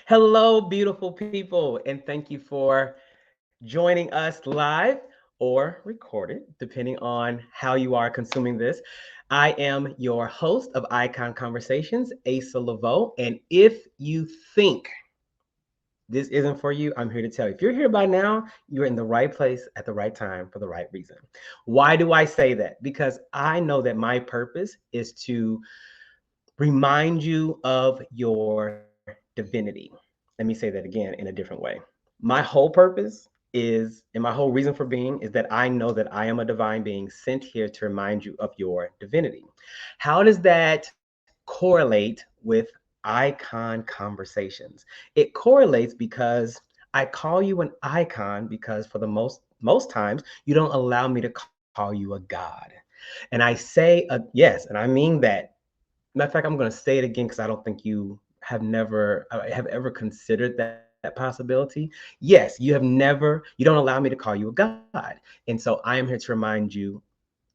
Hello, beautiful people, and thank you for joining us live or recorded, depending on how you are consuming this. I am your host of Icon Conversations, Asa Leveaux, and if you think this isn't for you, I'm here to tell you. If you're here by now, you're in the right place at the right time for the right reason. Why do I say that? Because I know that my purpose is to remind you of your divinity. Let me say that again in a different way. My whole purpose is, and my whole reason for being, is that I know that I am a divine being sent here to remind you of your divinity. How does that correlate with icon conversations? It correlates because I call you an icon because for the most times you don't allow me to call you a god. And I say yes, and I mean that. Matter of fact, I'm going to say it again because I don't think you have ever considered that possibility. Yes, you don't allow me to call you a God. And so I am here to remind you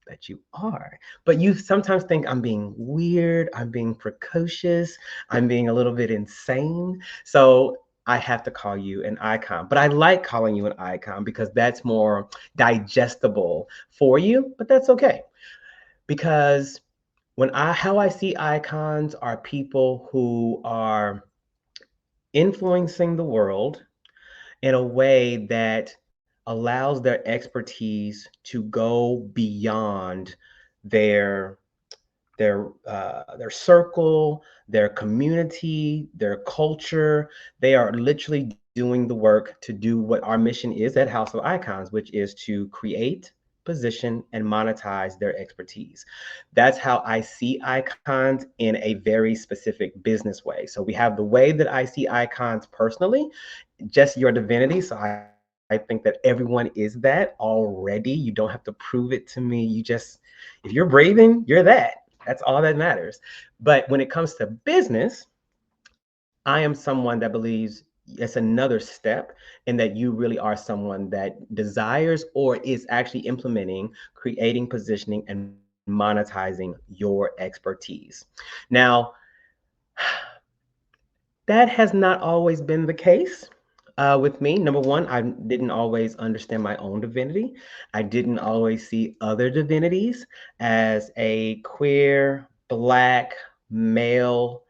that you are. But you sometimes think I'm being weird, I'm being precocious, I'm being a little bit insane. So I have to call you an icon. But I like calling you an icon because that's more digestible for you, but that's okay. Because how I see icons are people who are influencing the world in a way that allows their expertise to go beyond their their circle, their community, their culture. They are literally doing the work to do what our mission is at House of Icons, which is to create, position, and monetize their expertise. That's how I see icons in a very specific business way. So we have the way that I see icons personally, just your divinity. So I think that everyone is that already. You don't have to prove it to me. If you're breathing, you're that. That's all that matters. But when it comes to business, I am someone that believes it's another step and that you really are someone that desires or is actually implementing, creating, positioning, and monetizing your expertise. Now, that has not always been the case with me. Number one, I didn't always understand my own divinity. I didn't always see other divinities as a queer, Black, male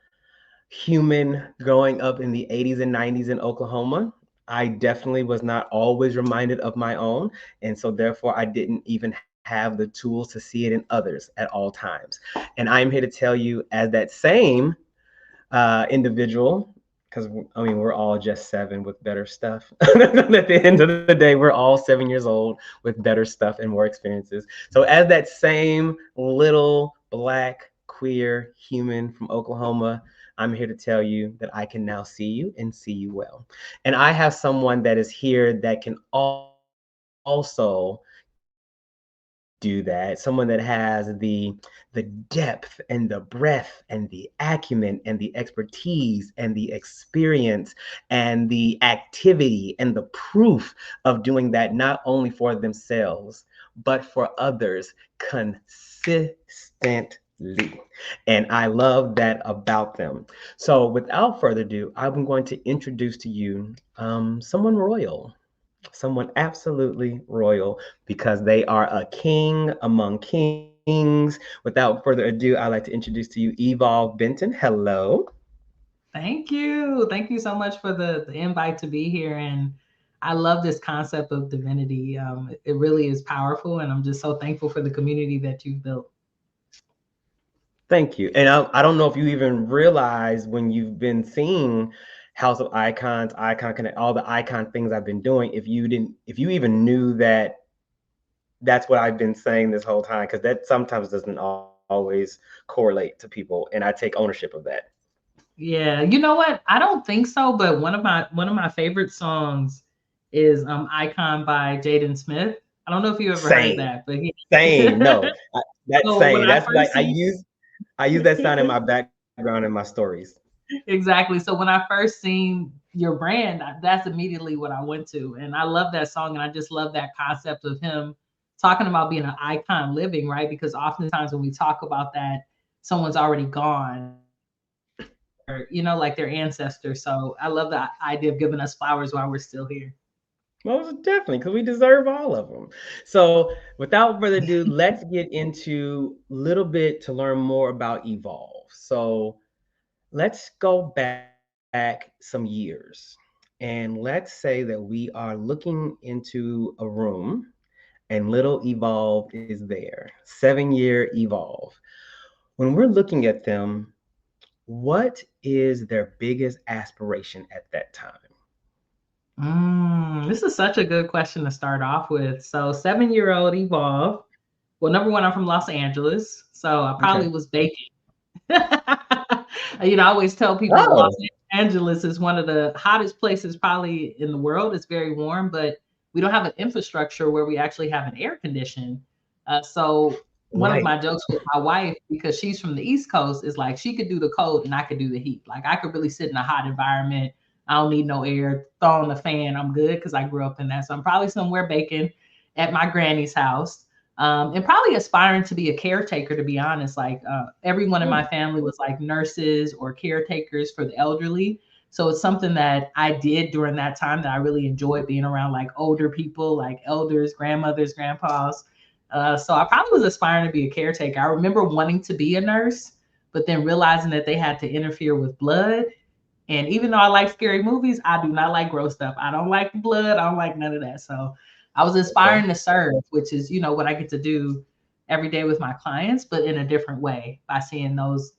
human growing up in the 80s and 90s in Oklahoma. I definitely was not always reminded of my own. And so, therefore, I didn't even have the tools to see it in others at all times. And I'm here to tell you, as that same individual, because I mean, we're all just seven with better stuff. At the end of the day, we're all 7 years old with better stuff and more experiences. So, as that same little Black queer human from Oklahoma, I'm here to tell you that I can now see you and see you well. And I have someone that is here that can also do that. Someone that has the depth and the breadth and the acumen and the expertise and the experience and the activity and the proof of doing that not only for themselves but for others consistently. And I love that about them. So without further ado, I'm going to introduce to you someone royal, someone absolutely royal, because they are a king among kings. Without further ado, I'd like to introduce to you Evolve Benton. Hello. Thank you. Thank you so much for the invite to be here. And I love this concept of divinity. It really is powerful. And I'm just so thankful for the community that you've built. Thank you. And I don't know if you even realize when you've been seeing House of Icons, Icon Connect, all the icon things I've been doing, if you even knew that that's what I've been saying this whole time, because that sometimes doesn't always correlate to people. And I take ownership of that. Yeah. You know what? I don't think so, but one of my favorite songs is Icon by Jaden Smith. I don't know if you ever heard Same, that, but he same. No, that's so when same. I That's like first seen I use that sound in my background in my stories. exactly. So when I first seen your brand, that's immediately what I went to. And I love that song. And I just love that concept of him talking about being an icon living, right? Because oftentimes when we talk about that, someone's already gone. like their ancestors. So I love the idea of giving us flowers while we're still here. Most definitely, because we deserve all of them. So, without further ado, let's get into a little bit to learn more about Evolve. So, let's go back some years. And let's say that we are looking into a room and little Evolve is there, 7 year Evolve. When we're looking at them, what is their biggest aspiration at that time? This is such a good question to start off with. So 7-year-old Evolve. Well, number one, I'm from Los Angeles, so I probably Okay. was baking. I always tell people Los Oh, Angeles is one of the hottest places probably in the world. It's very warm, but we don't have an infrastructure where we actually have an air condition. So one of right. my jokes with my wife, because she's from the East Coast, is like she could do the cold and I could do the heat. Like I could really sit in a hot environment. I don't need no air. Throw on the fan. I'm good because I grew up in that. So I'm probably somewhere baking at my granny's house, and probably aspiring to be a caretaker, to be honest. Like everyone in my Hmm. family was like nurses or caretakers for the elderly. So it's something that I did during that time that I really enjoyed, being around like older people, like elders, grandmothers, grandpas. So I probably was aspiring to be a caretaker. I remember wanting to be a nurse, but then realizing that they had to interfere with blood. And even though I like scary movies, I do not like gross stuff. I don't like blood. I don't like none of that. So I was Okay. aspiring to serve, which is, what I get to do every day with my clients, but in a different way by seeing those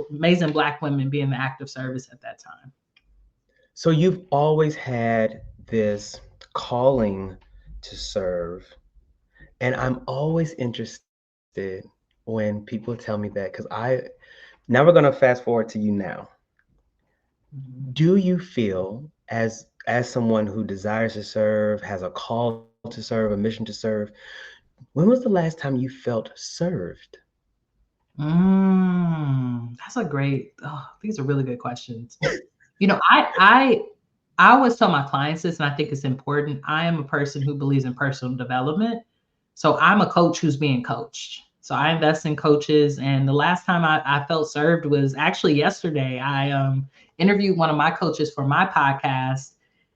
amazing Black women be in the active service at that time. So you've always had this calling to serve. And I'm always interested when people tell me that because now we're going to fast forward to you now. Mhm. Do you feel as someone who desires to serve, has a call to serve, a mission to serve, when was the last time you felt served? That's a great. Oh, these are really good questions. I always tell my clients this, and I think it's important. I am a person who believes in personal development. So I'm a coach who's being coached. So I invest in coaches. And the last time I felt served was actually yesterday. I interviewed one of my coaches for my podcast,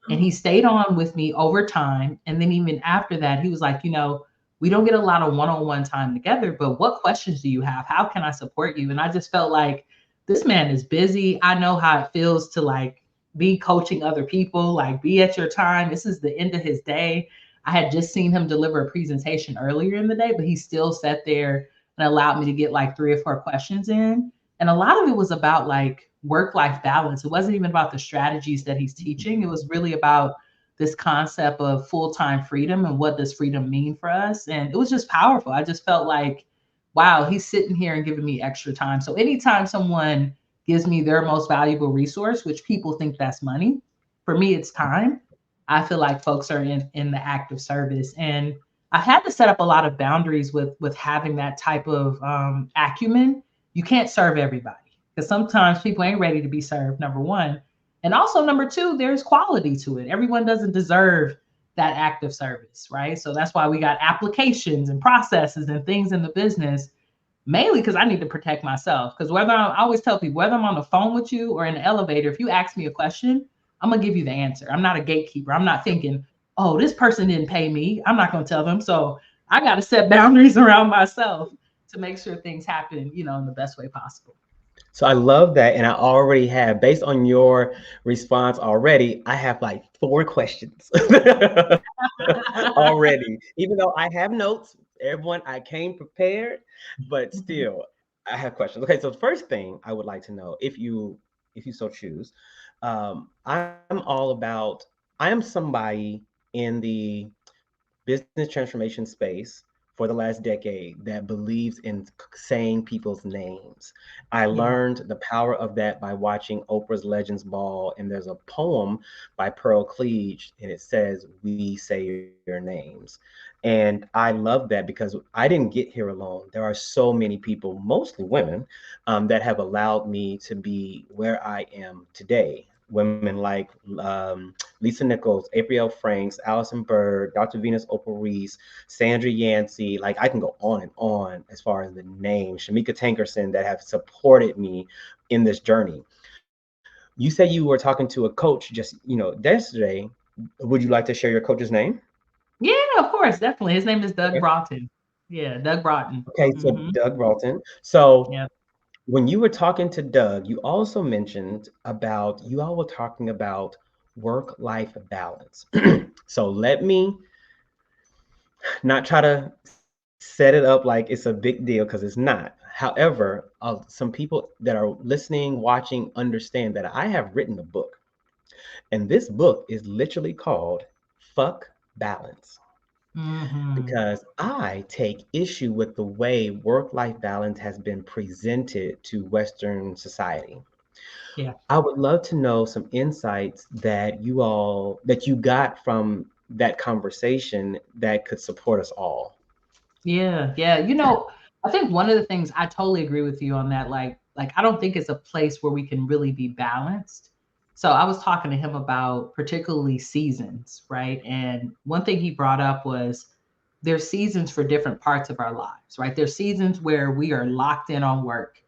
and he stayed on with me over time. And then even after that, he was like, we don't get a lot of one-on-one time together, but what questions do you have? How can I support you? And I just felt like this man is busy. I know how it feels to like be coaching other people, like be at your time. This is the end of his day. I had just seen him deliver a presentation earlier in the day, but he still sat there and allowed me to get like 3 or 4 questions in. And a lot of it was about like work life balance. It wasn't even about the strategies that he's teaching. It was really about this concept of full time freedom and what does freedom mean for us. And it was just powerful. I just felt like, wow, he's sitting here and giving me extra time. So anytime someone gives me their most valuable resource, which people think that's money, for me, it's time. I feel like folks are in the active service. And I've had to set up a lot of boundaries with having that type of acumen. You can't serve everybody because sometimes people ain't ready to be served, number one. And also, number two, there's quality to it. Everyone doesn't deserve that active service, right? So that's why we got applications and processes and things in the business, mainly because I need to protect myself. Because I always tell people, whether I'm on the phone with you or in the elevator, if you ask me a question, I'm gonna give you the answer. I'm not a gatekeeper. I'm not thinking, oh, this person didn't pay me. I'm not gonna tell them. So I got to set boundaries around myself to make sure things happen, in the best way possible. So I love that. And I already have, based on your response already, I have like 4 questions already. Even though I have notes, everyone, I came prepared, but still, I have questions. Okay, so the first thing I would like to know, if you so choose, I'm all about, I am somebody in the business transformation space for the last decade that believes in saying people's names. I Yeah. learned the power of that by watching Oprah's Legends Ball, and there's a poem by Pearl Cleage, and it says, "We say your names." And I love that because I didn't get here alone. There are so many people, mostly women, that have allowed me to be where I am today. Women like Lisa Nichols, April Franks, Allison Bird, Dr. Venus Oprah Reese, Sandra Yancey. Like I can go on and on as far as the names, Shamika Tankerson, that have supported me in this journey. You said you were talking to a coach just, yesterday. Would you like to share your coach's name? Yeah, of course, definitely. His name is Doug Okay. Broughton. Yeah, Doug Broughton. Okay, so Hmm. Doug Broughton. So Yeah. when you were talking to Doug, you also mentioned about you all were talking about work-life balance. So let me not try to set it up like it's a big deal because it's not. However, some people that are listening, watching, understand that I have written a book, and this book is literally called Fuck Balance Hmm. because I take issue with the way work life balance has been presented to Western society. Yeah. I would love to know some insights that you got from that conversation that could support us all. Yeah, yeah. I think one of the things I totally agree with you on that. Like I don't think it's a place where we can really be balanced. So I was talking to him about particularly seasons, right? And one thing he brought up was there's seasons for different parts of our lives, right? There's seasons where we are locked in on work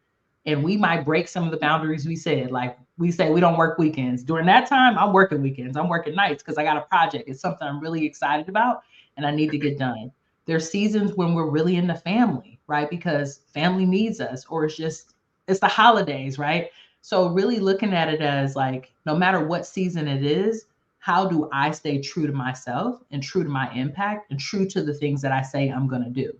and we might break some of the boundaries we said. Like we say we don't work weekends. During that time, I'm working weekends. I'm working nights because I got a project. It's something I'm really excited about and I need to get done. There's seasons when we're really in the family, right? Because family needs us, or it's the holidays, right? So really looking at it as like no matter what season it is, how do I stay true to myself and true to my impact and true to the things that I say I'm going to do?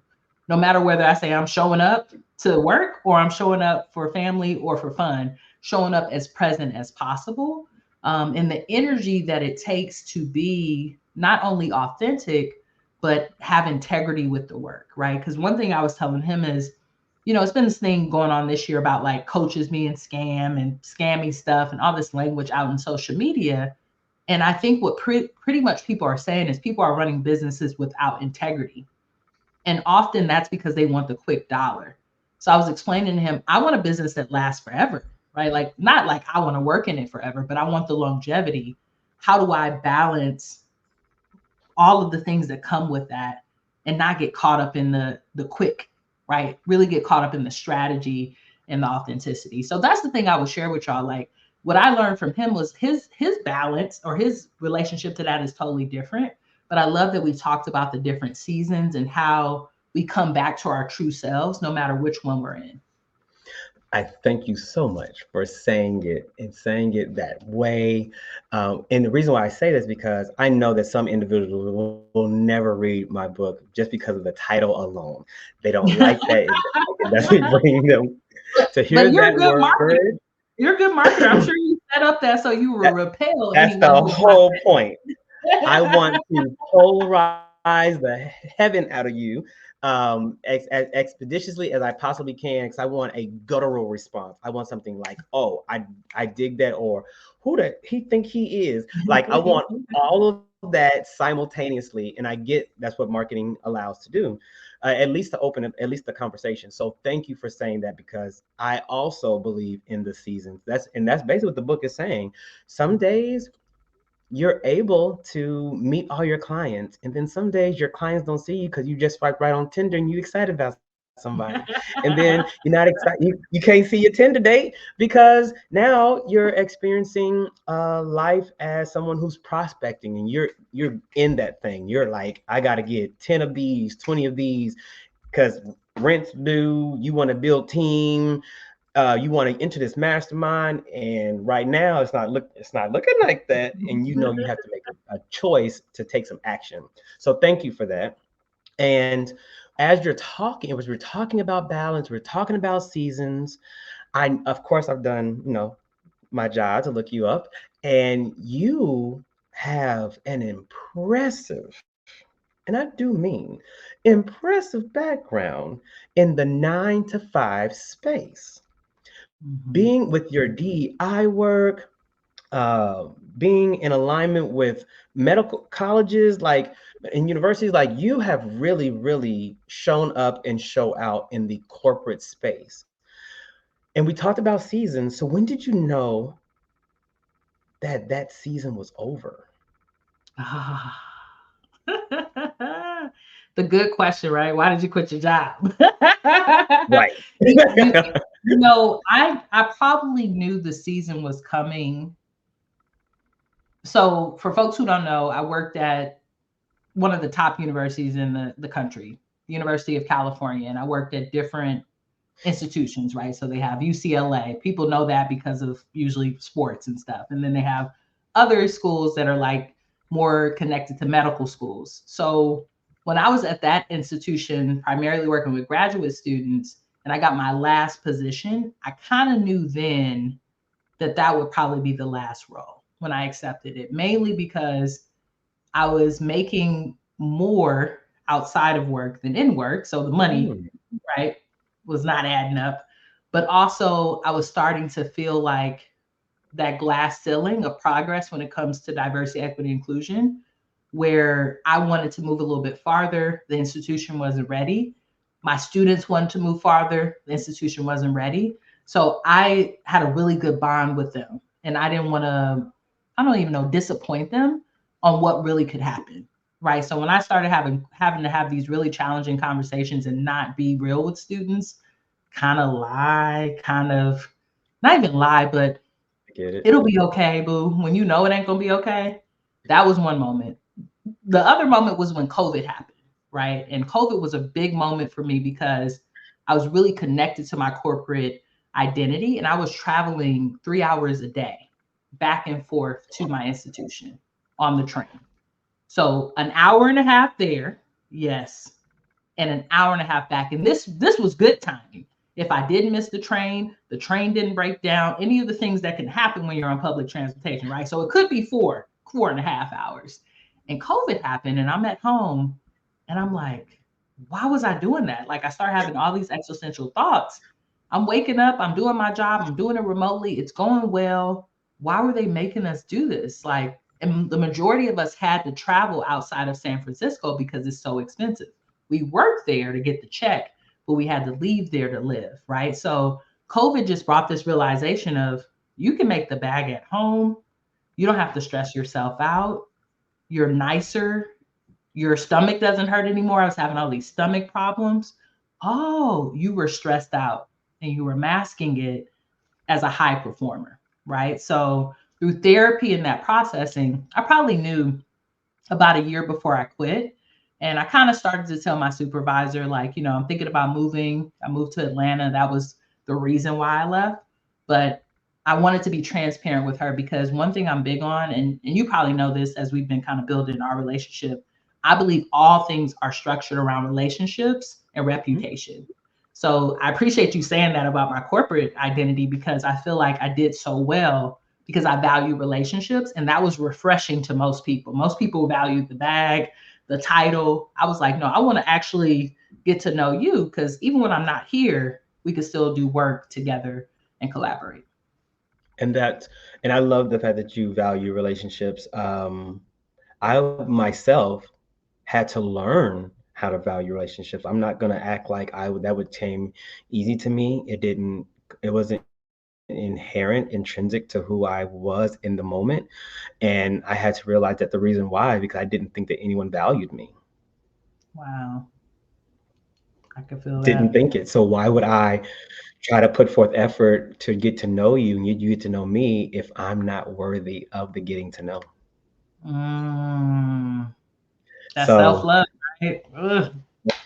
No matter whether I say I'm showing up to work or I'm showing up for family or for fun, showing up as present as possible. And the energy that it takes to be not only authentic, but have integrity with the work, right? Because one thing I was telling him is, it's been this thing going on this year about like coaches being scam and scammy stuff and all this language out in social media. And I think what pretty much people are saying is people are running businesses without integrity. And often that's because they want the quick dollar. So I was explaining to him, I want a business that lasts forever, right? Like, not like I want to work in it forever, but I want the longevity. How do I balance all of the things that come with that and not get caught up in the quick, right? Really get caught up in the strategy and the authenticity. So that's the thing I would share with y'all. Like what I learned from him was his balance or his relationship to that is totally different. But I love that we talked about the different seasons and how we come back to our true selves no matter which one we're in. I thank you so much for saying it and saying it that way. And the reason why I say this because I know that some individuals will never read my book just because of the title alone. They don't like that. It doesn't bring them to hear But you're that a good word. marketer. You're a good marketer. I'm sure you set up that so you will That, repel that's anyone the who's not whole point. I want ready. to polarize the heaven out of you as expeditiously as I possibly can because I want a guttural response. I want something like, "Oh, I dig that," or "Who the he think he is?" Like I want all of that simultaneously, and I get that's what marketing allows to do, at least to open at least the conversation. So thank you for saying that because I also believe in the seasons. That's basically what the book is saying. Some days you're able to meet all your clients. And then some days your clients don't see you because you just swipe right on Tinder and you excited about somebody. And then you're not excited. You can't see your Tinder date because now you're experiencing life as someone who's prospecting and you're in that thing. You're like, I gotta get 10 of these, 20 of these, because rent's due, you want to build team, you want to enter this mastermind, and right now it's not looking like that, and you have to make a choice to take some action. So thank you for that. And as you're talking, it was we're talking about balance, we're talking about seasons. I of course I've done my job to look you up, and you have an impressive, and I do mean impressive background in the 9 to 5 space, Mhm. being with your DEI work, uh, being in alignment with medical colleges like and universities, like you have really, really shown up and show out in the corporate space. And we talked about seasons. So when did you know that that season was over? Ah. The good question, right? Why did you quit your job? Right. you, you, I probably knew the season was coming. So for folks who don't know, I worked at one of the top universities in the country, the University of California, and I worked at different institutions, right? So they have UCLA. People know that because of usually sports and stuff. And then they have other schools that are like more connected to medical schools. So when I was at that institution, primarily working with graduate students, and I got my last position, I kind of knew then that that would probably be the last role when I accepted it, mainly because I was making more outside of work than in work. So the money, Mm, right, was not adding up. But also, I was starting to feel like that glass ceiling of progress when it comes to diversity, equity, inclusion, where I wanted to move a little bit farther. The institution wasn't ready. My students wanted to move farther. The institution wasn't ready. So I had a really good bond with them. And I didn't want to, I don't even know, disappoint them on what really could happen. Right. So when I started having to have these really challenging conversations and not be real with students, kind of lie, kind of not even lie, but I get it. it'll be okay, boo. When you know it ain't gonna be okay. That was one moment. The other moment was when COVID happened, right? And COVID was a big moment for me because I was really connected to my corporate identity and I was traveling 3 hours a day back and forth to my institution on the train. So an hour and a half there, yes, and an hour and a half back. And this was good timing. If I did miss the train didn't break down, any of the things that can happen when you're on public transportation, right? So it could be 4.5 hours. And COVID happened and I'm at home and I'm like, why was I doing that? Like I start having all these existential thoughts. I'm waking up, I'm doing my job, I'm doing it remotely, it's going well. Why were they making us do this? Like, and the majority of us had to travel outside of San Francisco because it's so expensive. We worked there to get the check, but we had to leave there to live, right? So COVID just brought this realization of you can make the bag at home. You don't have to stress yourself out. You're nicer. Your stomach doesn't hurt anymore. I was having all these stomach problems. Oh, you were stressed out and you were masking it as a high performer, right? So through therapy and that processing, I probably knew about a year before I quit. And I kind of started to tell my supervisor, like, I'm thinking about moving. I moved to Atlanta. That was the reason why I left. But I wanted to be transparent with her because one thing I'm big on, and you probably know this as we've been kind of building our relationship, I believe all things are structured around relationships and Mhm. reputation. So I appreciate you saying that about my corporate identity because I feel like I did so well because I value relationships. And that was refreshing to most people. Most people valued the bag, the title. I was like, no, I want to actually get to know you because even when I'm not here, we could still do work together and collaborate. And that, and I love the fact that you value relationships. I myself had to learn how to value relationships. I'm not gonna act like that would came easy to me. It didn't. It wasn't inherent, intrinsic to who I was in the moment, and I had to realize that the reason why because I didn't think that anyone valued me. Wow. I could feel Didn't that. think it. So why would I try to put forth effort to get to know you and you get to know me if I'm not worthy of the getting to know? Mm, that's self So love, right? Ugh.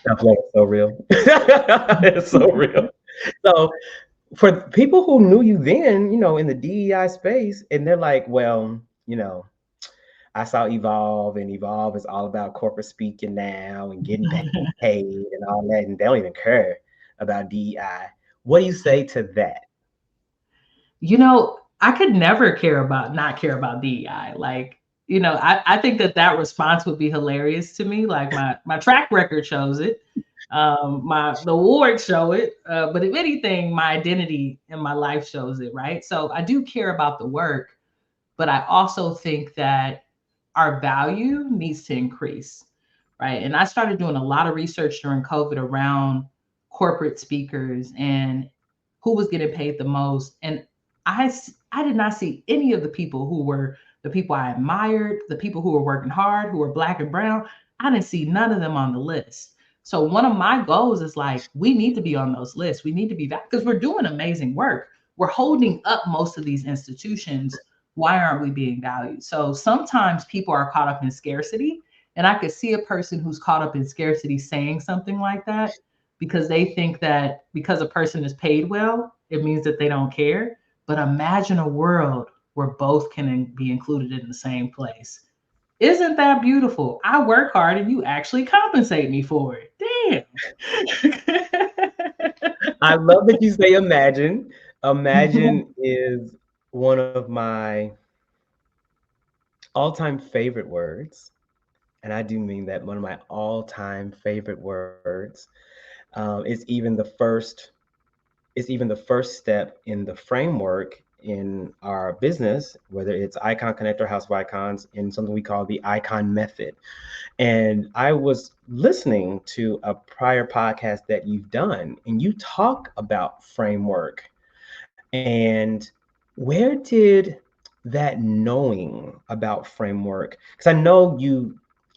self-love is so real. It's so real. So for people who knew you then, in the DEI space, and they're like, well, I saw Evolve, and Evolve is all about corporate speaking now and getting paid and all that, and they don't even care about DEI. What do you say to that? I could never care about not care about DEI. Like, I think that response would be hilarious to me. Like my track record shows it. My the awards show it. But if anything, my identity and my life shows it, right? So I do care about the work, but I also think that our value needs to increase, right? And I started doing a lot of research during COVID around corporate speakers and who was getting paid the most. And I did not see any of the people who were the people I admired, the people who were working hard, who were black and brown. I didn't see none of them on the list. So one of my goals is like, we need to be on those lists. We need to be that because we're doing amazing work. We're holding up most of these institutions. Why aren't we being valued? So sometimes people are caught up in scarcity. And I could see a person who's caught up in scarcity saying something like that because they think that because a person is paid well, it means that they don't care. But imagine a world where both can be included in the same place. Isn't that beautiful? I work hard and you actually compensate me for it. Damn. I love that you say imagine. Imagine is one of my all-time favorite words. And I do mean that, one of my all-time favorite words. It's even the first step in the framework in our business, whether it's Icon Connect or House of Icons, in something we call the Icon Method. And I was listening to a prior podcast that you've done, and you talk about framework. And where did that knowing about framework, because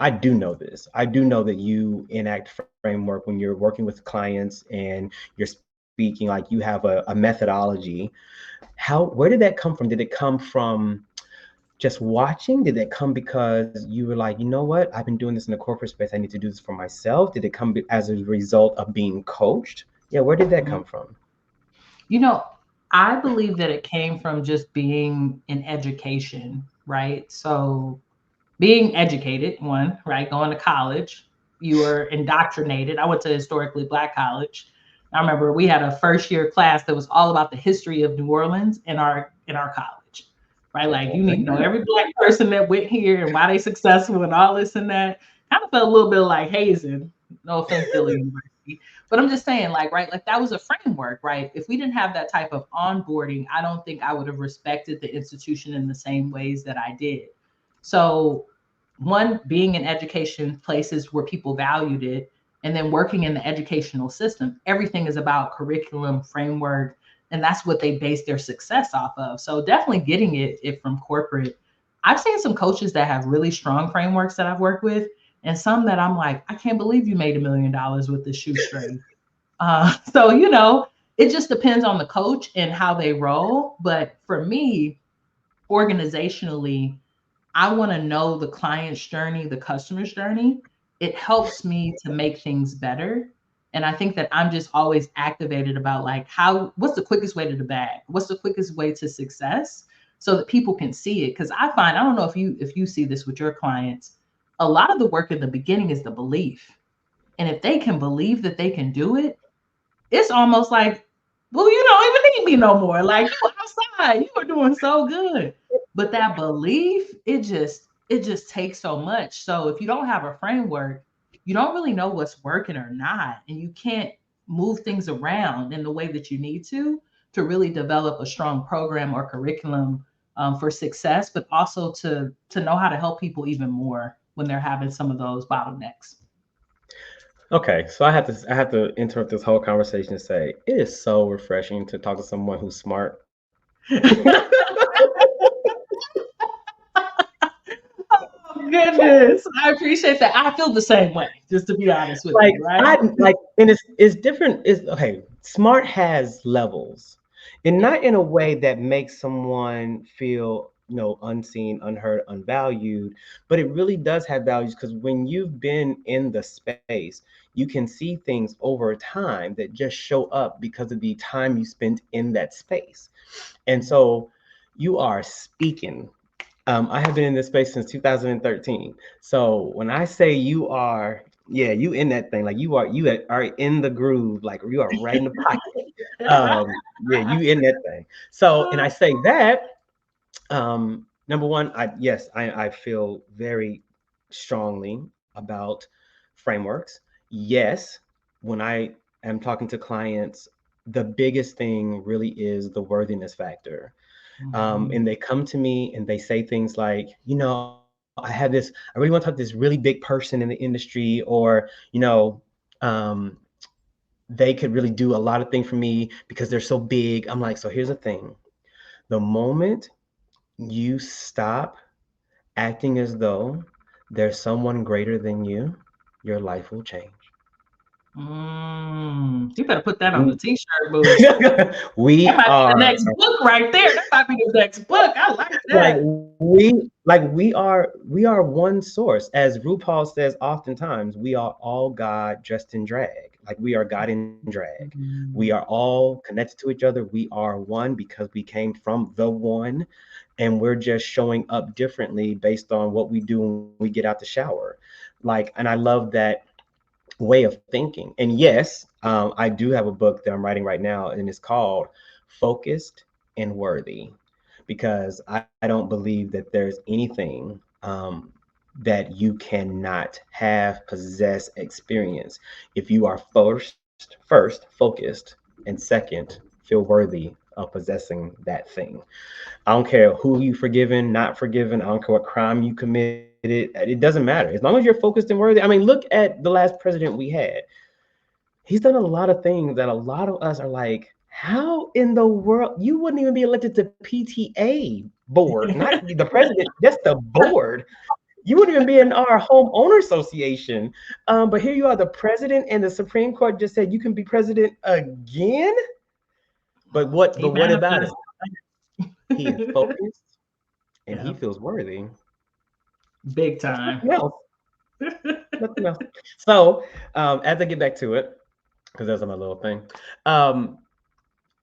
I do know this. I do know that you enact framework when you're working with clients and you're speaking, like you have a methodology. Where did that come from? Did it come from just watching? Did it come because you were like, you know what? I've been doing this in the corporate space. I need to do this for myself. Did it come as a result of being coached? Yeah, where did that come from? You know, I believe that it came from just being in education, right? So being educated, one, right? Going to college, you were indoctrinated. I went to a historically Black college. I remember we had a first year class that was all about the history of New Orleans in our college, right? Like you Oh need my to know God. every Black person that went here and why they successful and all this and that. Kind of felt a little bit like hazing. No offense, Dillard University, but I'm just saying, like, right, like that was a framework, right? If we didn't have that type of onboarding, I don't think I would have respected the institution in the same ways that I did. So one, being in education places where people valued it, and then working in the educational system, everything is about curriculum framework, and that's what they base their success off of. So definitely getting it from corporate. I've seen some coaches that have really strong frameworks that I've worked with, and some that I'm like, I can't believe you made $1 million with this shoestring. So it just depends on the coach and how they roll. But for me, organizationally, I want to know the client's journey, the customer's journey. It helps me to make things better. And I think that I'm just always activated about like what's the quickest way to the bag? What's the quickest way to success so that people can see it? Because I don't know if you see this with your clients, a lot of the work in the beginning is the belief. And if they can believe that they can do it, it's almost like, well, you don't even need me no more. Like you outside, you are doing so good. But that belief, it just takes so much. So if you don't have a framework, you don't really know what's working or not, and you can't move things around in the way that you need to really develop a strong program or curriculum for success, but also to know how to help people even more when they're having some of those bottlenecks. Okay, so I have to interrupt this whole conversation and say it is so refreshing to talk to someone who's smart. Oh, goodness. I appreciate that. I feel the same way, just to be honest with Like you, right? I like, and it's different. It's okay. Smart has levels, and Yeah. not in a way that makes someone feel, unseen, unheard, unvalued, but it really does have values, because when you've been in the space, you can see things over time that just show up because of the time you spent in that space. And so you are speaking. I have been in this space since 2013. So when I say you are, yeah, you in that thing, like you are in the groove, like you are right in the pocket. Yeah, you in that thing. So, and I say that, number one, I feel very strongly about frameworks. Yes, when I am talking to clients, the biggest thing really is the worthiness factor. Mhm. And they come to me and they say things like, I really want to talk to this really big person in the industry, or, um, they could really do a lot of things for me because they're so big. I'm like, so here's the thing. The moment you stop acting as though there's someone greater than you, your life will change. You better put that on the We, t-shirt, boo. That we might be the are next book right there. That might be the next book. I like like that. we are one source. As RuPaul says oftentimes, we are all God dressed in drag. Like we are God in drag. We are Mm, all connected to each other. We are one because we came from the one, and we're just showing up differently based on what we do when we get out the shower. Like, and I love that way of thinking. And yes, I do have a book that I'm writing right now, and it's called Focused and Worthy, because I don't believe that there's anything that you cannot have, possess, experience if you are first focused, and second feel worthy of possessing that thing. I don't care who you forgiven, not forgiven. I don't care what crime you committed. It doesn't matter. As long as you're focused and worthy. I mean, look at the last president we had. He's done a lot of things that a lot of us are like, how in the world you wouldn't even be elected to PTA board, not the president, just the board. You wouldn't even be in our homeowner association. But here you are, the president, and the Supreme Court just said you can be president again. he But what about manifested. it? He is focused and he Yeah, feels worthy. big That's time. nothing else. Nothing else. So as I get back to it, because that's my little thing. Um,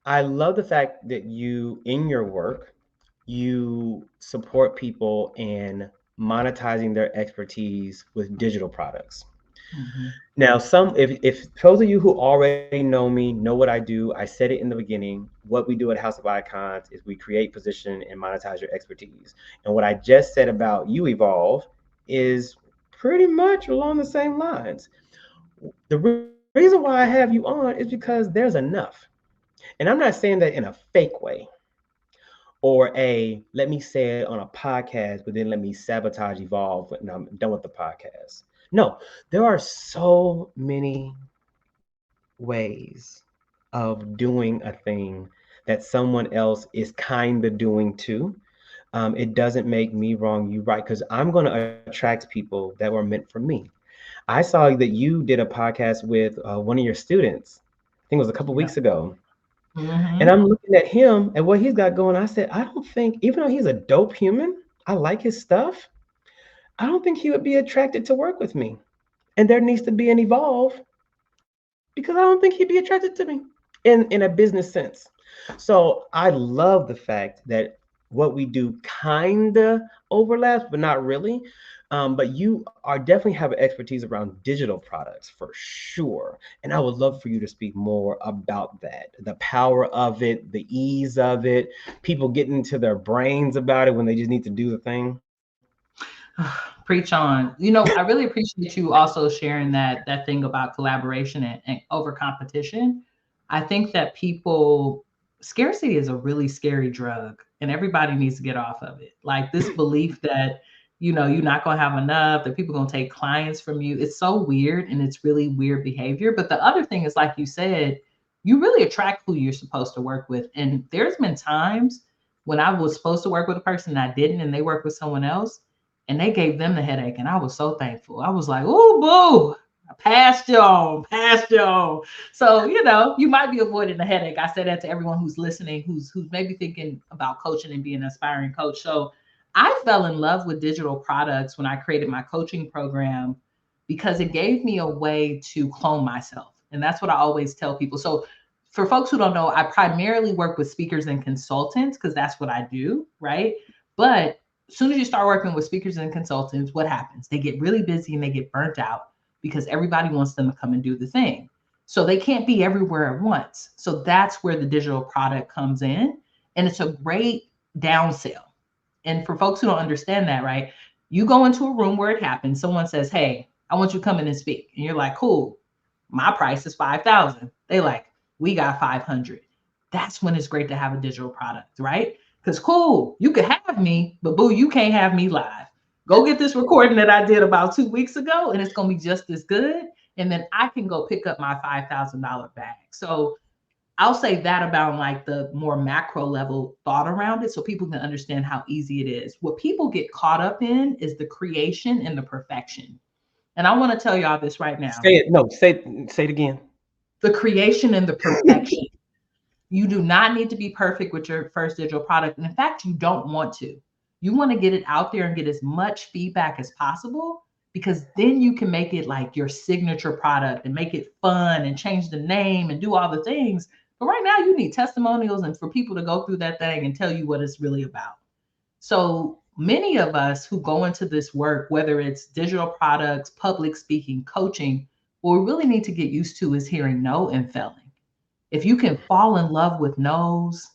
I love the fact that you, in your work, you support people in monetizing their expertise with digital products. Mhm. Now, if those of you who already know me know what I do, I said it in the beginning. What we do at House of Icons is we create position and monetize your expertise. And what I just said about you, Evolve, is pretty much along the same lines. The reason why I have you on is because there's enough. And I'm not saying that in a fake way or a let me say it on a podcast, but then let me sabotage Evolve when I'm done with the podcast. No, there are so many ways of doing a thing that someone else is kind of doing too. It doesn't make me wrong, you right, because I'm going to attract people that were meant for me. I saw that you did a podcast with one of your students. I think it was a couple Yeah. weeks ago. And Mhm. I'm looking at him and what he's got going. I said, I don't think, even though he's a dope human, I like his stuff. I don't think he would be attracted to work with me. And there needs to be an evolve because I don't think he'd be attracted to me in a business sense. So I love the fact that what we do kinda overlaps, but not really. But you are definitely have an expertise around digital products for sure. And I would love for you to speak more about that, the power of it, the ease of it, people getting into their brains about it when they just need to do the thing. Preach on. I really appreciate you also sharing that thing about collaboration and over competition. I think that people scarcity is a really scary drug and everybody needs to get off of it. Like this belief that you're not going to have enough, that people going to take clients from you. It's so weird and it's really weird behavior. But the other thing is like you said, you really attract who you're supposed to work with. And there's been times when I was supposed to work with a person and I didn't and they worked with someone else and they gave them the headache, and I was so thankful. I was like, "Ooh, boo, I passed y'all." So you might be avoiding the headache. I say that to everyone who's listening, who's maybe thinking about coaching and being an aspiring coach. So I fell in love with digital products when I created my coaching program because it gave me a way to clone myself, and that's what I always tell people. So for folks who don't know, I primarily work with speakers and consultants because that's what I do, right? But as soon as you start working with speakers and consultants, what happens? They get really busy and they get burnt out because everybody wants them to come and do the thing. So they can't be everywhere at once. So that's where the digital product comes in. And it's a great downsell. And for folks who don't understand that, right? You go into a room where it happens, someone says, "Hey, I want you to come in and speak." And you're like, "Cool. My price is 5,000." They like, "We got 500." That's when it's great to have a digital product, right? Because cool, you could have me, but boo, you can't have me live. Go get this recording that I did about 2 weeks ago, and it's gonna be just as good. And then I can go pick up my $5,000 bag. So I'll say that about like the more macro level thought around it so people can understand how easy it is. What people get caught up in is the creation and the perfection. And I want to tell y'all this right now. Say it. No, say it again. The creation and the perfection. You do not need to be perfect with your first digital product. And in fact, you don't want to. You want to get it out there and get as much feedback as possible, because then you can make it like your signature product and make it fun and change the name and do all the things. But right now, you need testimonials and for people to go through that thing and tell you what it's really about. So many of us who go into this work, whether it's digital products, public speaking, coaching, what we really need to get used to is hearing no and failing. If you can fall in love with no's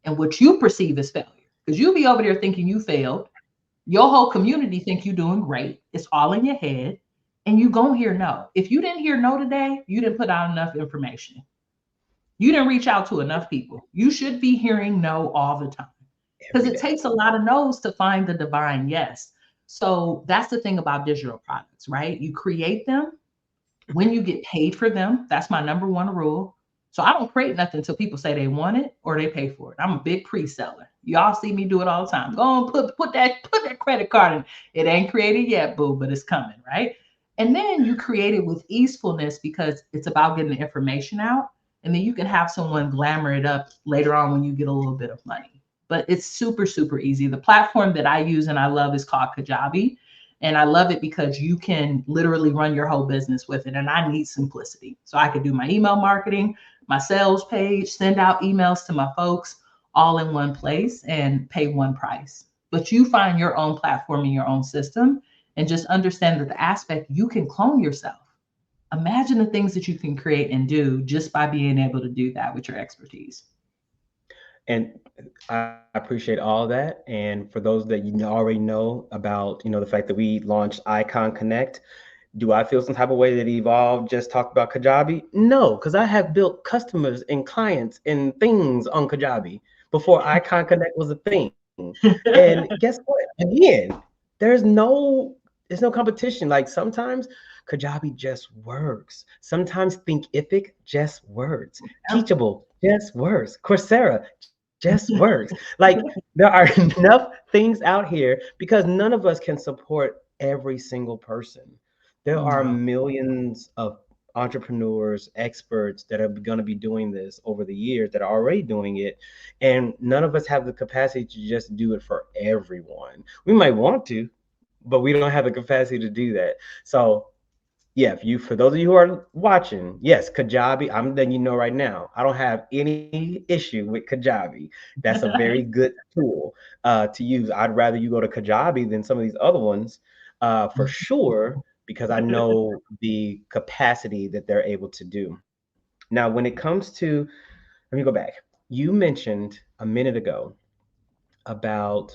and what you perceive as failure, because you'll be over there thinking you failed, your whole community think you're doing great. It's all in your head, and you gonna hear no. If you didn't hear no today, you didn't put out enough information. You didn't reach out to enough people. You should be hearing no all the time, because it takes a lot of no's to find the divine yes. So that's the thing about digital products, right? You create them when you get paid for them. That's my number one rule. So I don't create nothing until people say they want it or they pay for it. I'm a big pre-seller. Y'all see me do it all the time. Go on, put that credit card in. It ain't created yet, boo, but it's coming, right? And then you create it with easefulness, because it's about getting the information out. And then you can have someone glamour it up later on when you get a little bit of money. But it's super, super easy. The platform that I use and I love is called Kajabi. And I love it because you can literally run your whole business with it. And I need simplicity. So I could do my email marketing, my sales page, send out emails to my folks all in one place and pay one price. But you find your own platform and your own system, and just understand that the aspect you can clone yourself. Imagine the things that you can create and do just by being able to do that with your expertise. And I appreciate all that. And for those that you already know about, the fact that we launched Icon Connect, do I feel some type of way that Evolve just talked about Kajabi? No, because I have built customers and clients and things on Kajabi before Icon Connect was a thing. And guess what? Again, there's no competition. Like sometimes Kajabi just works. Sometimes Thinkific just works. Teachable just works. Coursera just works. Like there are enough things out here because none of us can support every single person. There are millions of entrepreneurs, experts that are going to be doing this over the years that are already doing it. And none of us have the capacity to just do it for everyone. We might want to, but we don't have the capacity to do that. So yeah, for those of you who are watching, yes, Kajabi, I'm letting you know right now, I don't have any issue with Kajabi. That's a very good tool to use. I'd rather you go to Kajabi than some of these other ones for sure, because I know the capacity that they're able to do. Now, when it comes to, let me go back. You mentioned a minute ago about,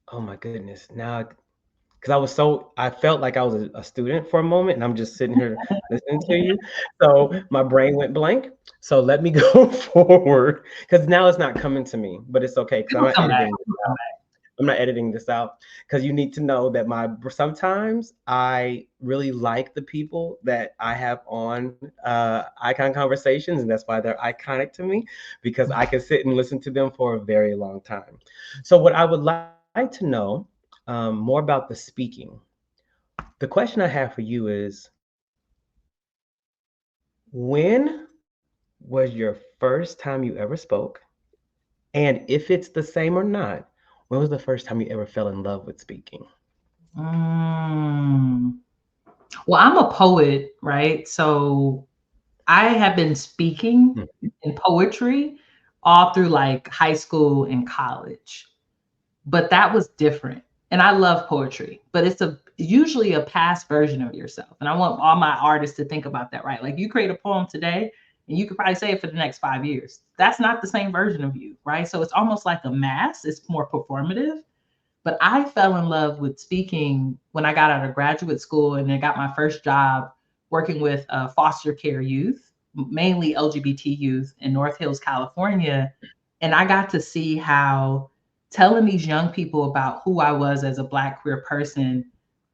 oh my goodness, now because I felt like I was a student for a moment, and I'm just sitting here listening to you. So my brain went blank. So let me go forward, because now it's not coming to me, but it's okay because I'm not editing this out, because you need to know that sometimes I really like the people that I have on Icon Conversations, and that's why they're iconic to me, because I can sit and listen to them for a very long time. So what I would like to know more about the speaking. The question I have for you is, when was your first time you ever spoke? And if it's the same or not, when was the first time you ever fell in love with speaking? Well, I'm a poet, right? So I have been speaking in poetry all through like high school and college, but that was different. And I love poetry, but it's usually a past version of yourself. And I want all my artists to think about that, right? Like you create a poem today and you could probably say it for the next 5 years. That's not the same version of you, right? So it's almost like a mask. It's more performative. But I fell in love with speaking when I got out of graduate school and then got my first job working with foster care youth, mainly LGBT youth in North Hills, California. And I got to see how telling these young people about who I was as a Black queer person,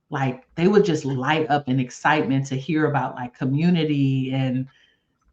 like they would just light up in excitement to hear about like community and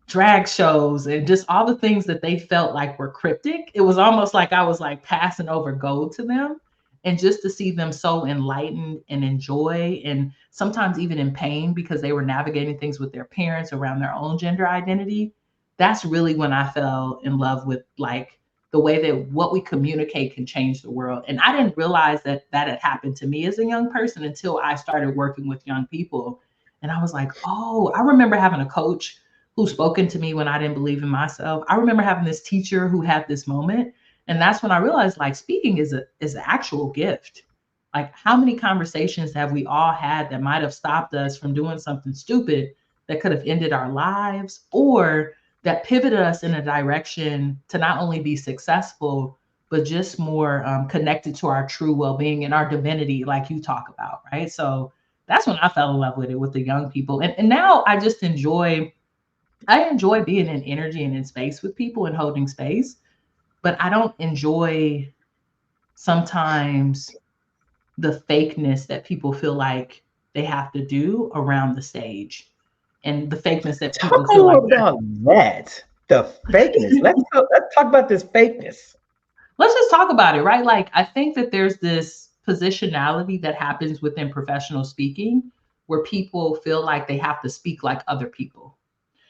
drag shows and just all the things that they felt like were cryptic. It was almost like I was like passing over gold to them. And just to see them so enlightened and enjoy, and sometimes even in pain because they were navigating things with their parents around their own gender identity, that's really when I fell in love with like the way that what we communicate can change the world. And I didn't realize that that had happened to me as a young person until I started working with young people. And I was like, oh, I remember having a coach who spoken to me when I didn't believe in myself. I remember having this teacher who had this moment. And that's when I realized like speaking is an actual gift. Like how many conversations have we all had that might have stopped us from doing something stupid that could have ended our lives, or that pivoted us in a direction to not only be successful, but just more connected to our true well-being and our divinity, like you talk about, right? So that's when I fell in love with it with the young people. And now I just enjoy being in energy and in space with people and holding space, but I don't enjoy sometimes the fakeness that people feel like they have to do around the stage, and the fakeness that Talk people feel like more about that. The fakeness. Let's talk about this fakeness. let's just talk about it, right? Like, I think that there's this positionality that happens within professional speaking where people feel like they have to speak like other people.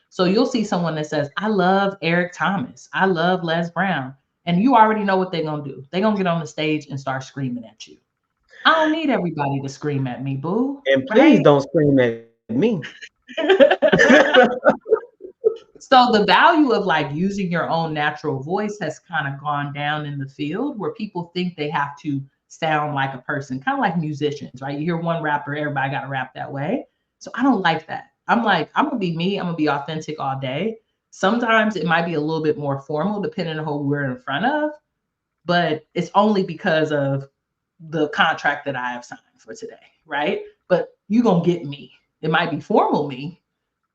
So you'll see someone that says, I love Eric Thomas, I love Les Brown. And you already know what they're going to do. They're going to get on the stage and start screaming at you. I don't need everybody to scream at me, boo. And please Right? don't scream at me. So the value of like using your own natural voice has kind of gone down in the field where people think they have to sound like a person, kind of like musicians, right? You hear one rapper, everybody got to rap that way. So I don't like that. I'm like, I'm gonna be me, I'm gonna be authentic all day. Sometimes it might be a little bit more formal depending on who we're in front of, but it's only because of the contract that I have signed for today, right? But you gonna get me. It might be formal me,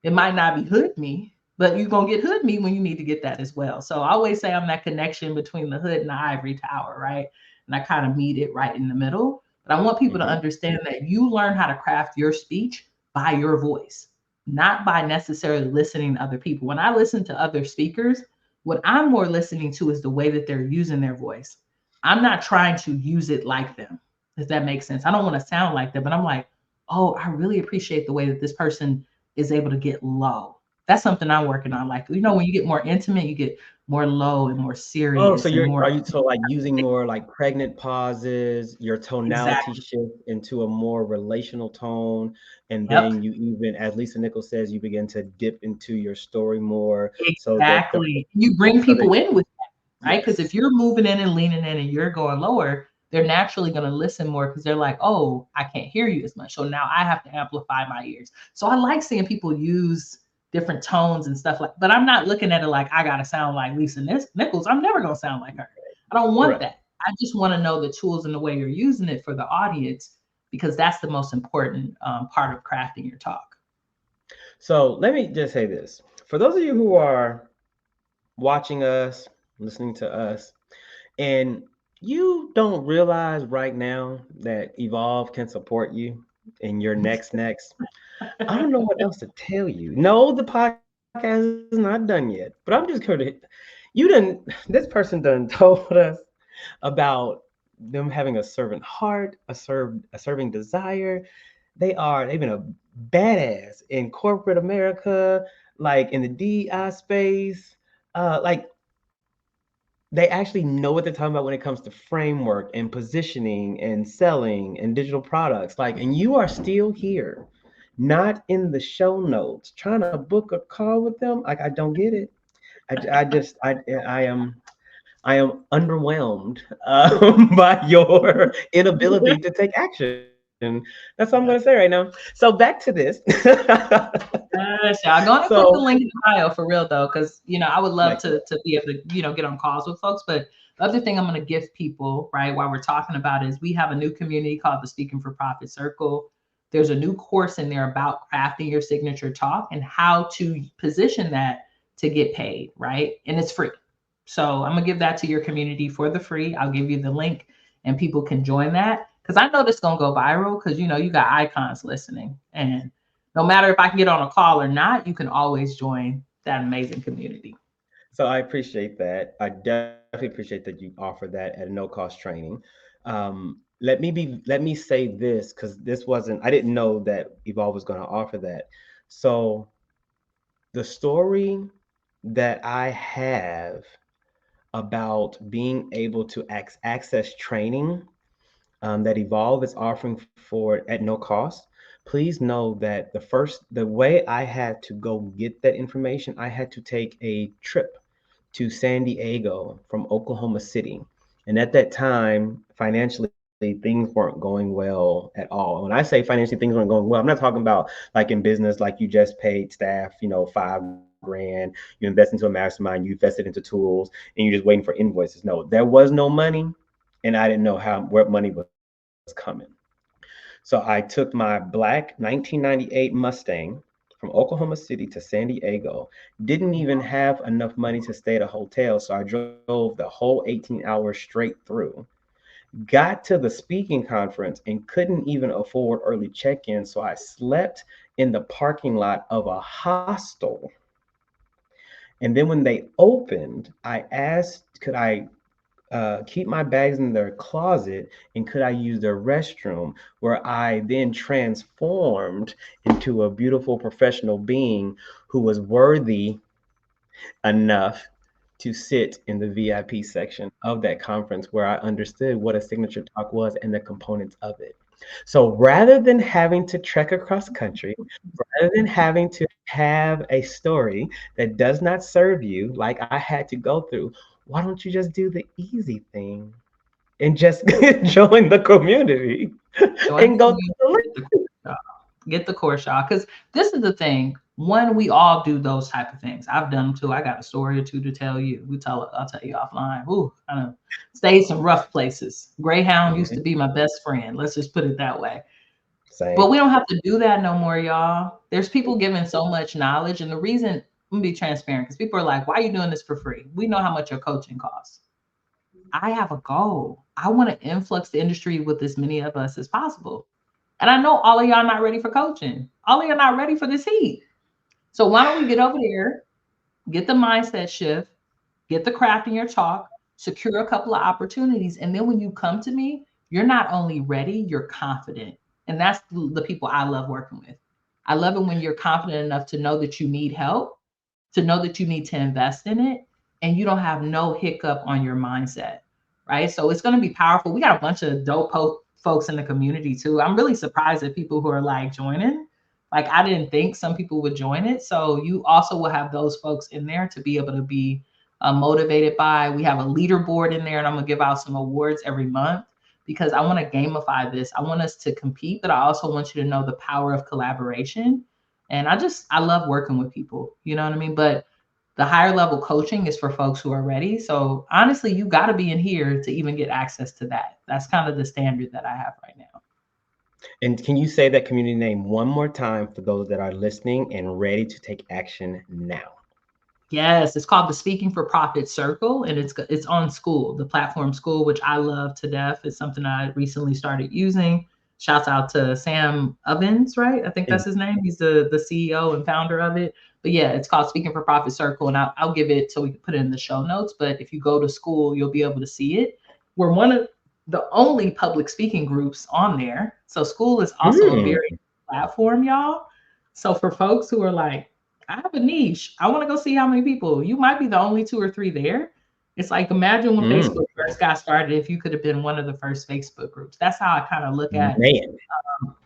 it might not be hood me, but you're gonna get hood me when you need to get that as well. So I always say I'm that connection between the hood and the ivory tower, right? And I kind of meet it right in the middle. But I want people to Mhm. understand that you learn how to craft your speech by your voice, not by necessarily listening to other people. When I listen to other speakers, what I'm more listening to is the way that they're using their voice. I'm not trying to use it like them. Does that make sense? I don't want to sound like them, but I'm like, oh, I really appreciate the way that this person is able to get low. That's something I'm working on. Like, when you get more intimate, you get more low and more Oh, so serious and more are you so like using more like pregnant pauses, your tonality exactly. shift into a more relational tone, and Yep. then you even, as Lisa Nichols says, you begin to dip into your story more so that Exactly. You bring so that people in with that, right? Because if yes. you're moving in and leaning in and you're going lower, they're naturally going to listen more because they're like, oh, I can't hear you as much. So now I have to amplify my ears. So I like seeing people use different tones and stuff like, but I'm not looking at it like I got to sound like Lisa Nichols. I'm never going to sound like her. I don't want Right. that. I just want to know the tools and the way you're using it for the audience because that's the most important part of crafting your talk. So let me just say this. For those of you who are watching us, listening to us, and you don't realize right now that Evolve can support you in your next. I don't know what else to tell you. No, the podcast is not done yet, but I'm just going to. This person done told us about them having a servant heart, a serving desire. They've been a badass in corporate America, like in the DI space. Like they actually know what they're talking about when it comes to framework and positioning and selling and digital products. Like, and you are still here, not in the show notes, trying to book a call with them. Like, I don't get it. I just, I am underwhelmed by your inability to take action. That's what I'm going to say right now. So back to this. Gosh, y'all go and click So, the link in the bio for real though, because I would love like, to be able to get on calls with folks. But the other thing I'm going to gift people, right, while we're talking about is we have a new community called the Speaking for Profit Circle. There's a new course in there about crafting your signature talk and how to position that to get paid, right? And it's free. So I'm gonna give that to your community for the free. I'll give you the link and people can join that because I know this gonna go viral because you got icons listening and no matter if I can get on a call or not, you can always join that amazing community. so I appreciate that. I definitely appreciate that you offer that at a no cost training. let me say this, because this wasn't, I didn't know that Evolve was going to offer that. So the story that I have about being able to access training that Evolve is offering for at no cost. Please know that the way I had to go get that information, I had to take a trip to San Diego from Oklahoma City. And at that time, financially, things weren't going well at all. When I say financially, things weren't going well, I'm not talking about like in business, like you just paid staff, 5 grand, you invest into a mastermind, you invest it into tools, and you're just waiting for invoices. No, there was no money, and I didn't know where money was coming. So I took my black 1998 Mustang from Oklahoma City to San Diego. Didn't even have enough money to stay at a hotel, so I drove the whole 18 hours straight through. Got to the speaking conference and couldn't even afford early check-in, so I slept in the parking lot of a hostel. And then when they opened, I asked, could I keep my bags in their closet and could I use their restroom, where I then transformed into a beautiful professional being who was worthy enough to sit in the VIP section of that conference, where I understood what a signature talk was and the components of it. So rather than having to trek across country, rather than having to have a story that does not serve you like I had to go through, why don't you just do the easy thing and just join the community Join and the go to community, the get the course, y'all. Get the course, y'all. Because this is the thing. One, we all do those type of things. I've done them too. I got a story or two to tell you. I'll tell you offline. Ooh, I know. Stayed some rough places. Greyhound used to Mhm. be my best friend. Let's just put it that way. But Same. we don't have to do that no more, y'all. There's people giving so much knowledge. And the reason, I'm gonna be transparent, because people are like, why are you doing this for free? We know how much your coaching costs. I have a goal. I want to influx the industry with as many of us as possible. And I know all of y'all not ready for coaching. All of y'all not ready for this heat. So why don't we get over there, get the mindset shift, get the craft in your talk, secure a couple of opportunities. And then when you come to me, you're not only ready, you're confident. And that's the people I love working with. I love it when you're confident enough to know that you need help, to know that you need to invest in it, and you don't have no hiccup on your mindset, right? So it's going to be powerful. We got a bunch of dope folks in the community too. I'm really surprised at people who are like joining. Like I didn't think some people would join it. So you also will have those folks in there to be able to be motivated by. We have a leaderboard in there, and I'm gonna give out some awards every month because I want to gamify this. I want us to compete, but I also want you to know the power of collaboration. And I love working with people. You know what I mean? But the higher level coaching is for folks who are ready. So honestly, you got to be in here to even get access to that. That's kind of the standard that I have right now. And can you say that community name one more time for those that are listening and ready to take action now? Yes, it's called the Speaking for Profit Circle, and it's on School, the platform School, which I love to death. It's something I recently started using. Shouts out to Sam Ovens, right? I think that's his name. He's the CEO and founder of it. But yeah, it's called Speaking for Profit Circle, and I'll give it so we can put it in the show notes. But if you go to School, you'll be able to see it. We're one of the only public speaking groups on there. So School is also a Hmm. very platform, y'all. So for folks who are like, I have a niche. I want to go see how many people. You might be the only two or three there. It's like imagine when Mm. Facebook first got started, if you could have been one of the first Facebook groups. That's how I kind of look at Man.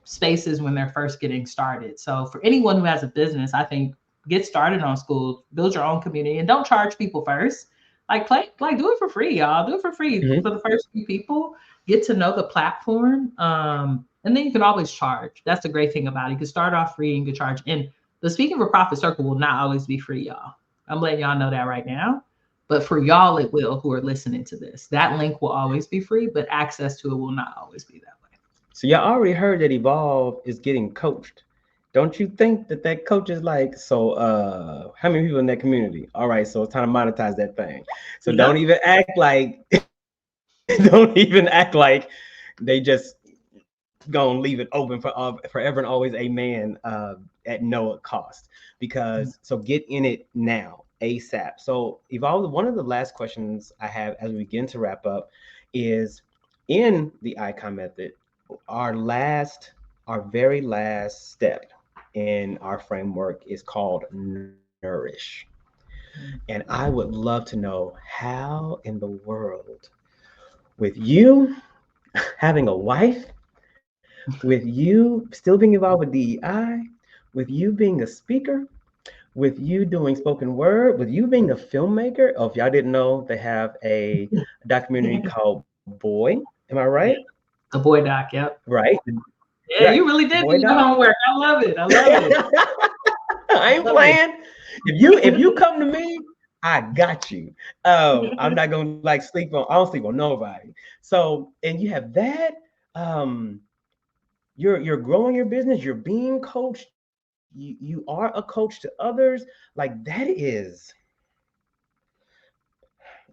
spaces when they're first getting started. So for anyone who has a business, I think get started on School, build your own community, and don't charge people first. Like do it for free, y'all. Do it for free Mhm. for the first few people. Get to know the platform, and then you can always charge. That's the great thing about it. You can start off free and you can charge. And the Speaking for Profit Circle will not always be free, y'all. I'm letting y'all know that right now. But for y'all, it will who are listening to this. That link will always be free, but access to it will not always be that way. So y'all already heard that Evolve is getting coached. Don't you think that that coach is like, so how many people in that community? All right, so it's time to monetize that thing. So don't Yep. even act like don't even act like they just gonna leave it open for forever and always, amen, at no cost. Because so get in it now, ASAP. So Evolve, one of the last questions I have as we begin to wrap up is, in the icon method, our very last step in our framework is called nourish. And I would love to know how in the world, with you having a wife, with you still being involved with DEI, with you being a speaker, with you doing spoken word, with you being a filmmaker. Oh, if y'all didn't know, they have a documentary called Boy. Am I right? Yeah, the boy doc. Yep. Right? Yeah, Right. you really did Boy do your doc. homework. I love it. I love it. I I ain't love it. playing. If you come to me, I got you. I'm not gonna like sleep on. I don't sleep on nobody. So, and you have that. Um, you're growing your business. You're being coached. You are a coach to others. Like that is.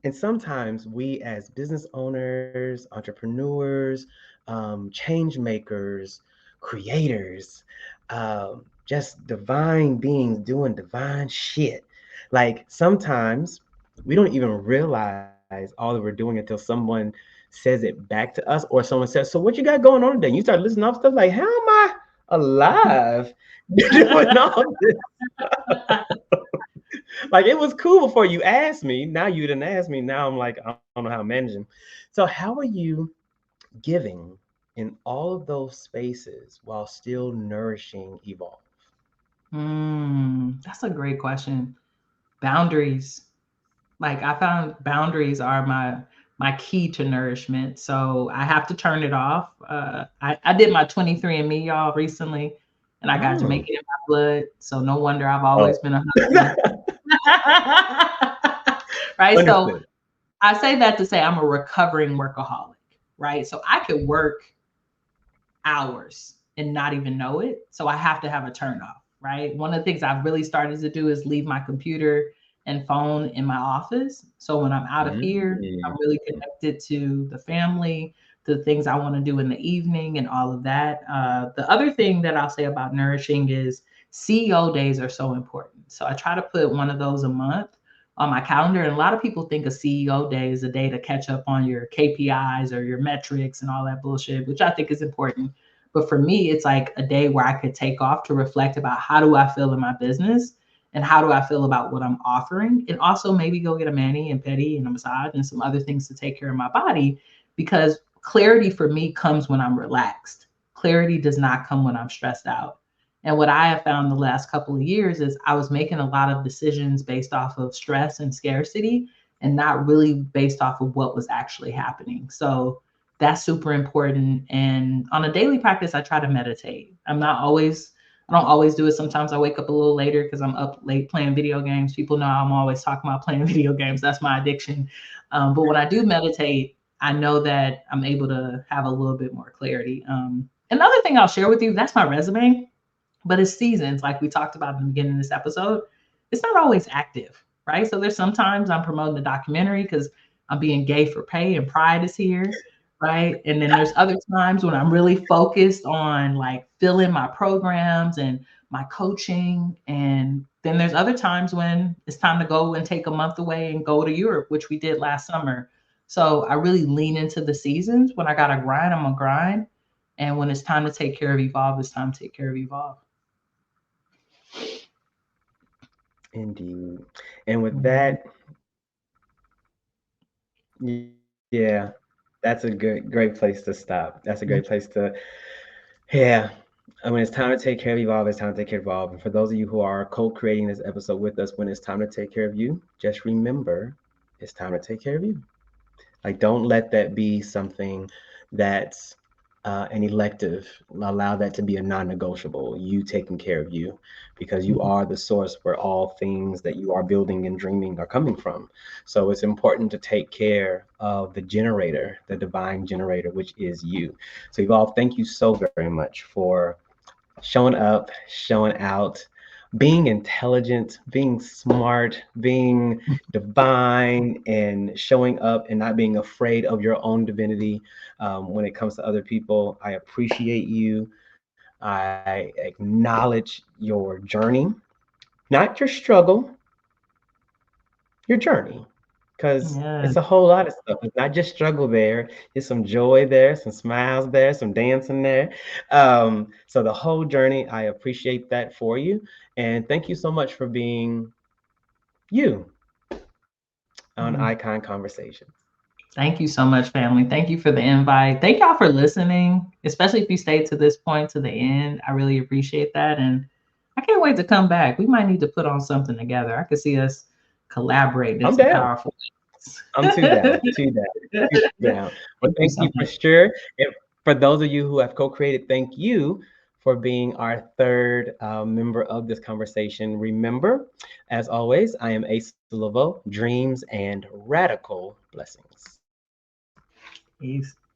And sometimes we, as business owners, entrepreneurs, change makers, creators, just divine beings doing divine shit. Like sometimes we don't even realize all that we're doing until someone says it back to us, or someone says, "So what you got going on today?" And you start listening off stuff like, "How am I alive doing all this?" Like it was cool before you asked me. Now you didn't ask me. Now I'm like, I don't know how I'm managing. So how are you giving in all of those spaces while still nourishing Evolve? That's a great question. Boundaries. Like I found boundaries are my key to nourishment. So I have to turn it off. I did my 23andMe, y'all, recently, and I got Mm. Jamaican in my blood. So no wonder I've Oh, always been a husband. Right. So understood. I say that to say I'm a recovering workaholic. Right. So I could work hours and not even know it. So I have to have a turn off, right? One of the things I've really started to do is leave my computer and phone in my office. So when I'm out of here, I'm Mm. really connected to the family, to the things I want to do in the evening, and all of that. The other thing that I'll say about nourishing is CEO days are so important. So I try to put one of those a month on my calendar. And a lot of people think a CEO day is a day to catch up on your KPIs or your metrics and all that bullshit, which I think is important. But for me, it's like a day where I could take off to reflect about how do I feel in my business and how do I feel about what I'm offering. And also maybe go get a mani and pedi and a massage and some other things to take care of my body, because clarity for me comes when I'm relaxed. Clarity does not come when I'm stressed out. And what I have found the last couple of years is I was making a lot of decisions based off of stress and scarcity and not really based off of what was actually happening. So that's super important. And on a daily practice, I try to meditate. I don't always do it. Sometimes I wake up a little later because I'm up late playing video games. People know I'm always talking about playing video games. That's my addiction. But when I do meditate, I know that I'm able to have a little bit more clarity. Another thing I'll share with you, that's my resume, but it's seasons, like we talked about in the beginning of this episode. It's not always active, right? So there's sometimes I'm promoting the documentary because I'm being gay for pay and Pride is here, right? And then there's other times when I'm really focused on like filling my programs and my coaching. And then there's other times when it's time to go and take a month away and go to Europe, which we did last summer. So I really lean into the seasons. When I got to grind, I'm gonna grind. And when it's time to take care of Evolve, it's time to take care of Evolve. Indeed. And with Mhm. that, yeah, that's a great place to stop. That's a great place to, yeah. And when it's time to take care of Evolve, it's time to take care of Evolve. And for those of you who are co-creating this episode with us, when it's time to take care of you, just remember it's time to take care of you. Like, don't let that be something that's an elective. Allow that to be a non-negotiable. You taking care of you, because you are the source where all things that you are building and dreaming are coming from. So it's important to take care of the generator, the divine generator, which is you. So Evolve, thank you so very much for showing up, showing out, being intelligent, being smart, being divine, and showing up and not being afraid of your own divinity when it comes to other people. I appreciate you. I acknowledge your journey, not your struggle, your journey. because Yeah. it's a whole lot of stuff. It's not just struggle there. There's some joy there, some smiles there, some dancing there. So the whole journey, I appreciate that for you. And thank you so much for being you on Icon Mm. Conversations. Thank you so much, family. Thank you for the invite. Thank y'all for listening, especially if you stayed to this point to the end. I really appreciate that. And I can't wait to come back. We might need to put on something together. I could see us collaborating in I'm some down. powerful I'm too ways. down, too down, too down. Well, Thank you thank so you for much. sure. And for those of you who have co-created, thank you for being our third member of this conversation. Remember, as always, I am Asa Leveaux, dreams and radical blessings. Peace.